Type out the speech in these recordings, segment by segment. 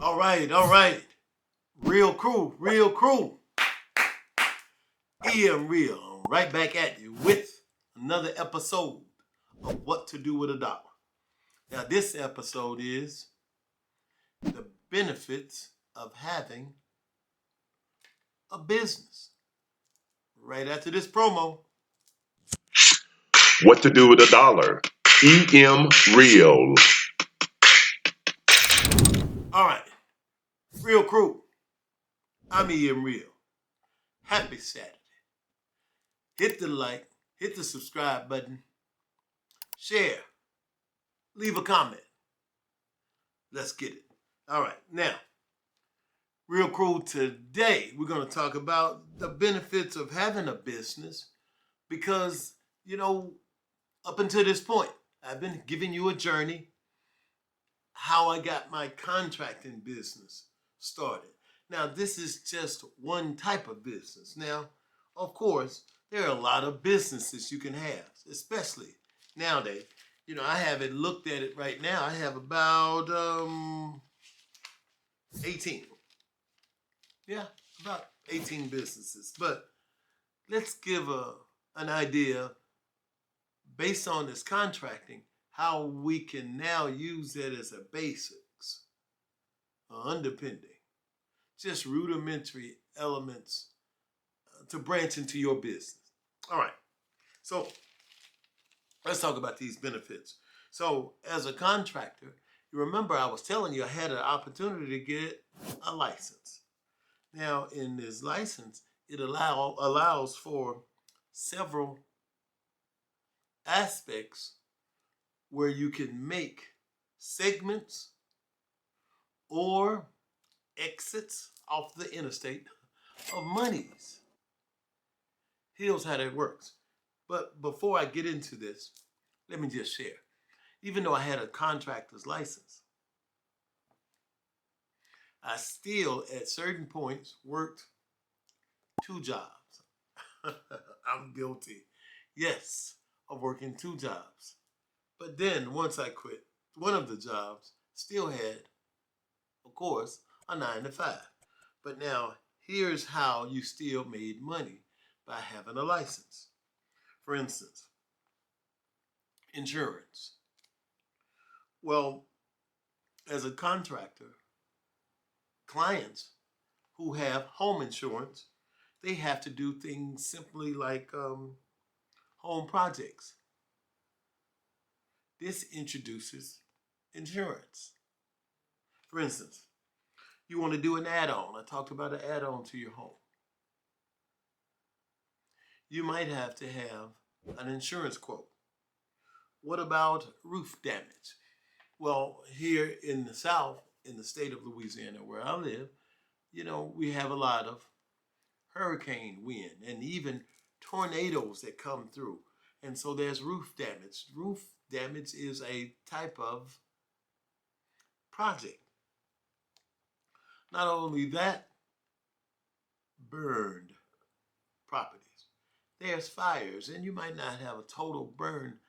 All right, all right. Real crew, real crew. EM Real, right back at you with another episode of What to Do with a Dollar. Now, this episode is the benefits of having a business. Right after this promo. What to Do with a Dollar. EM Real. All right, real crew. I'm EM Real. Happy Saturday. Hit the like, hit the subscribe button, share, leave a comment. Let's get it. All right, now, real crew, today we're going to talk about the benefits of having a business because, up until this point, I've been giving you a journey how I got my contracting business started. Now, this is just one type of business. Now, of course, there are a lot of businesses you can have, especially nowadays. I haven't looked at it right now. I have about 18. Yeah, about 18 businesses. But let's give an idea based on this contracting, how we can now use that as a basics, underpinning, just rudimentary elements to branch into your business. All right, so let's talk about these benefits. So as a contractor, you remember I was telling you I had an opportunity to get a license. Now in this license, it allows for several aspects where you can make segments or exits off the interstate of monies. Here's how that works. But before I get into this, let me just share. Even though I had a contractor's license, I still at certain points worked 2 jobs. I'm guilty. Yes, of working 2 jobs. But then once I quit one of the jobs, still had, of course, a 9 to 5. But now here's how you still made money by having a license. For instance, insurance. Well, as a contractor, clients who have home insurance, they have to do things simply like home projects. This introduces insurance. For instance, you want to do an add-on. I talked about an add-on to your home. You might have to have an insurance quote. What about roof damage? Well, here in the South, in the state of Louisiana where I live, we have a lot of hurricane wind and even tornadoes that come through. And so there's roof damage. Roof damage is a type of project. Not only that, burned properties. There's fires, and you might not have a total burn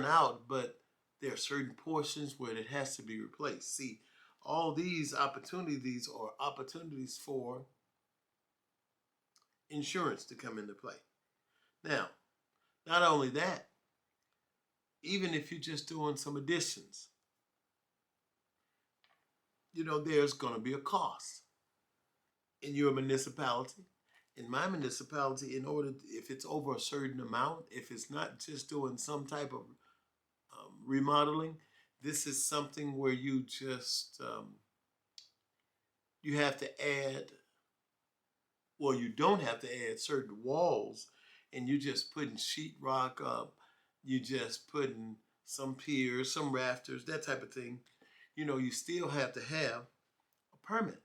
out, but there are certain portions where it has to be replaced. See, all these opportunities are opportunities for insurance to come into play. Now, not only that, even if you're just doing some additions, there's going to be a cost in your municipality. In my municipality, if it's over a certain amount, if it's not just doing some type of remodeling, this is something where you just, you have to add, well, you don't have to add certain walls, and you're just putting sheetrock up, you just putting some piers, some rafters, that type of thing. You still have to have a permit.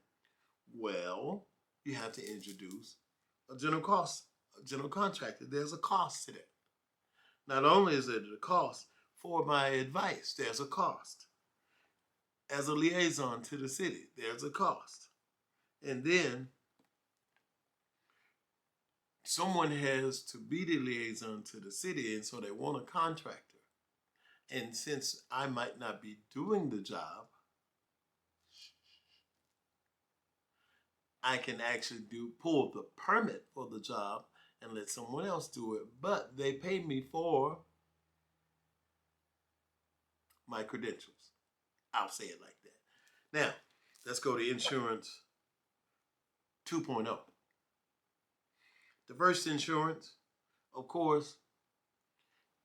Well, you have to introduce a general contractor. There's a cost to that. Not only is it a cost for my advice, there's a cost. As a liaison to the city, there's a cost. And then someone has to be the liaison to the city, and so they want a contractor. And since I might not be doing the job, I can actually pull the permit for the job and let someone else do it. But they pay me for my credentials. I'll say it like that. Now, let's go to insurance 2.0. The first insurance, of course,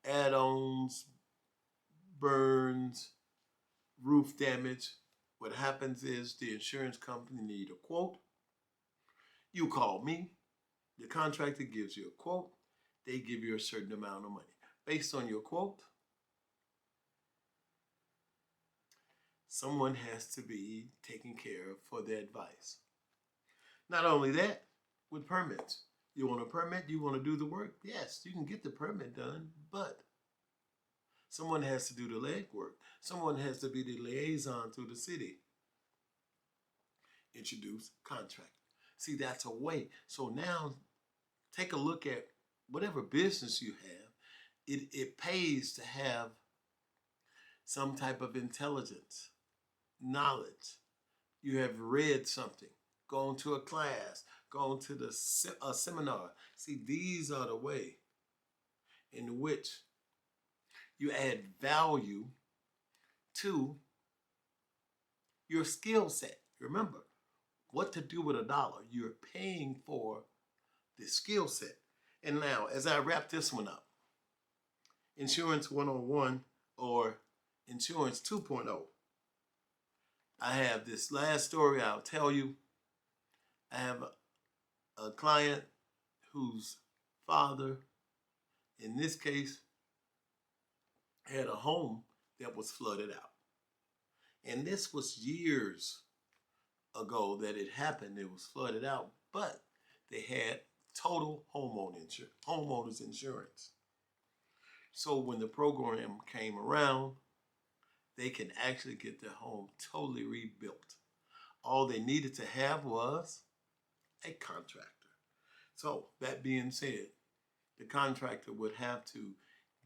add-ons, burns, roof damage. What happens is the insurance company need a quote. You call me. The contractor gives you a quote. They give you a certain amount of money. Based on your quote, someone has to be taken care of for their advice. Not only that, with permits. You want a permit? You want to do the work? Yes, you can get the permit done, but someone has to do the legwork. Someone has to be the liaison to the city. Introduce contract. See, that's a way. So now take a look at whatever business you have. It pays to have some type of intelligence, knowledge. You have read something, gone to a class, gone to a seminar. See, these are the way in which you add value to your skill set. Remember, what to do with a dollar. You're paying for the skill set. And now, as I wrap this one up, Insurance 101 or Insurance 2.0, I have this last story I'll tell you. I have a client whose father, in this case, had a home that was flooded out. And this was years ago that it happened. It was flooded out, but they had total homeowners insurance. So when the program came around, they can actually get their home totally rebuilt. All they needed to have was a contractor. So that being said, the contractor would have to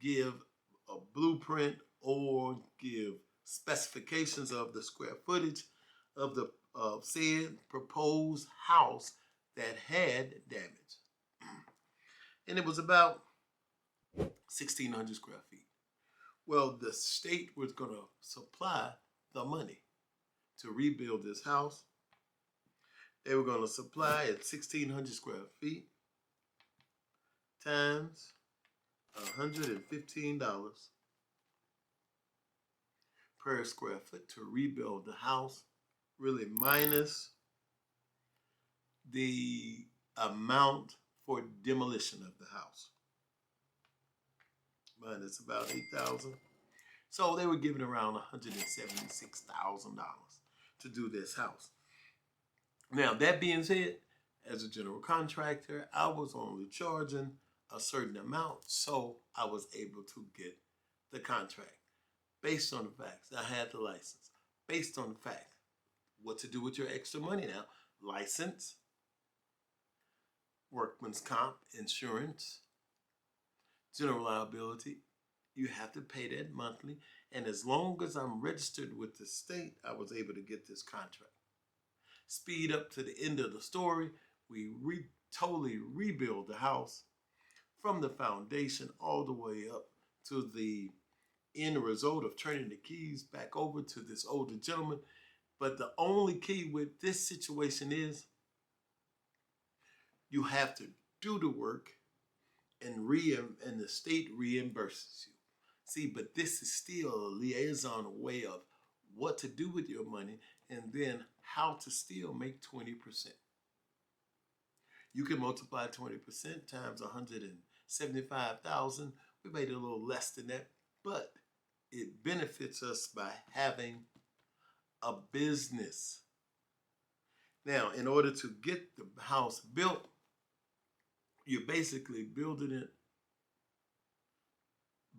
give a blueprint or give specifications of the square footage of the said proposed house that had damage. And it was about 1,600 square feet. Well, the state was going to supply the money to rebuild this house. They were going to supply at 1,600 square feet times $115 per square foot to rebuild the house, really minus the amount for demolition of the house. Minus about $8,000. So they were giving around $176,000 to do this house. Now, that being said, as a general contractor, I was only charging a certain amount, so I was able to get the contract based on the facts. I had the license based on the fact what to do with your extra money now. License, workman's comp, insurance, general liability. You have to pay that monthly. And as long as I'm registered with the state, I was able to get this contract. Speed up to the end of the story, we totally rebuild the house from the foundation all the way up to the end result of turning the keys back over to this older gentleman. But the only key with this situation is you have to do the work and the state reimburses you. See, but this is still a liaison way of what to do with your money and then how to still make 20%. You can multiply 20% times 175,000. We made it a little less than that, but it benefits us by having a business. Now, in order to get the house built, you're basically building it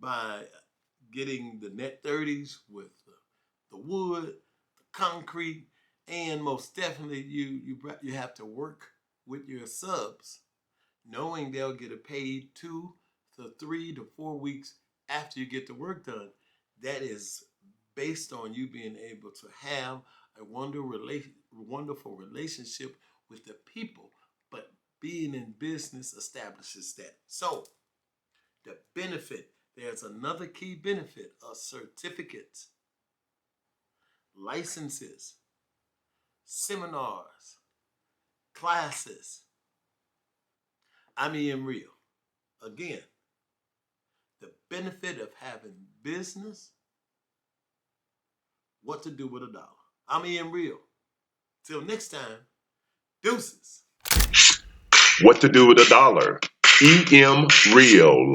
by getting the net 30s with the wood, the concrete, and most definitely you have to work with your subs, knowing they'll get paid 2 to 3 to 4 weeks after you get the work done. That is based on you being able to have a wonderful relationship with the people, but being in business establishes that. So the benefit, there's another key benefit of certificates, licenses, seminars, classes. I'm Ian Real. Again, the benefit of having business, what to do with a dollar. I'm Ian Real. Till next time, deuces. What to do with a dollar. EM Real.